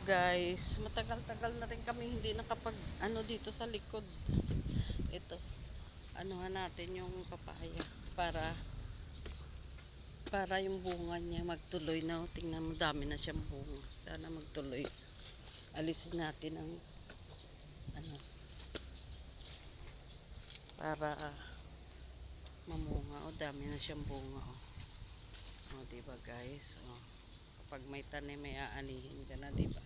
guys, matagal-tagal na rin kami hindi nakapag ano dito sa likod. Ito, anuhan natin yung papaya para yung bunga niya magtuloy na. Tingnan mo, dami na siyang bunga. Sana magtuloy. Alisin natin ang ano para mamunga. O, dami na siyang bunga. O, diba guys? O, kapag may tanim, may aanihin ka na, diba?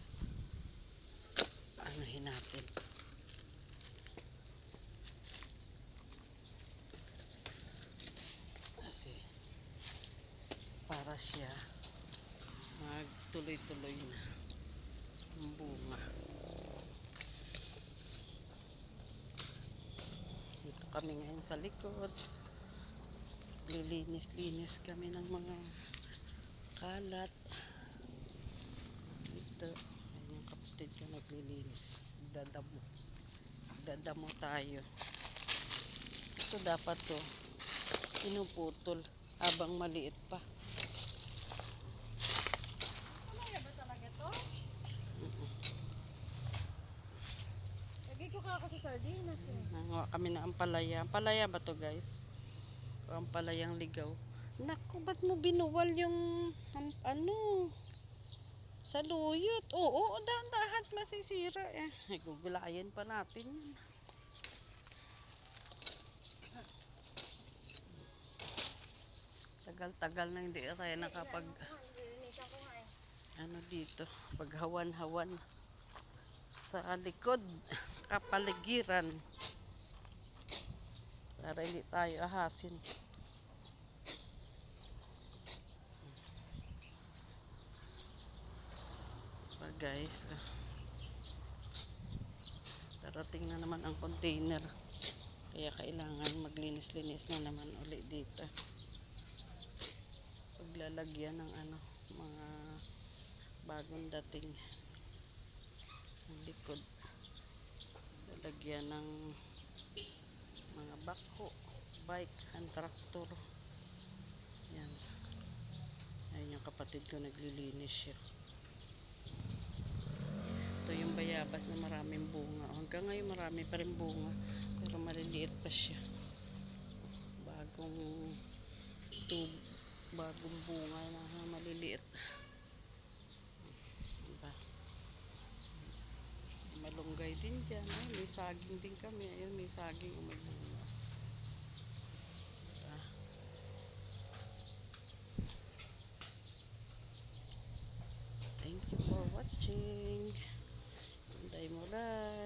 Anuhin natin. Kasi para siya magtuloy-tuloy na ang bunga. Dito kami ngayon sa likod. Lilinis-linis kami ng mga kalat. Dito, ayun yung kapatid ko naglilinis. Dadamo tayo. Ito dapat to pinuputol habang maliit pa. Palaya ba talaga to? Lagi ko ka ako sa sardinas eh. Nanguha kami na ampalaya. Ampalaya ba to guys? O ampalayang ligaw. Naku, ba't mo binuwal yung ano? Saluyot. Oo, dahan-dahan masisira eh. Ay, gugulayin pa natin yun. Tagal-tagal na hindi tayo nakapag ano dito, paghawan-hawan sa likod kapaligiran para hindi tayo ahasin. Guys, darating na naman ang container, kaya kailangan maglinis-linis na naman uli dito. Paglalagyan ng ano, mga bagong dating ang likod, lalagyan ng mga backhoe, bike, and tractor. Yan, ayun yung kapatid ko naglilinis siya. Ito yung bayabas na maraming bunga. Hanggang ngayon marami pa rin bunga, pero maliliit pa siya. Bagong bunga na maliliit. Diba? Malunggay din dyan. Ay, may saging din kami. Ayun, may saging o may bunga. Diba? Thank you for watching. Hinday mo lang.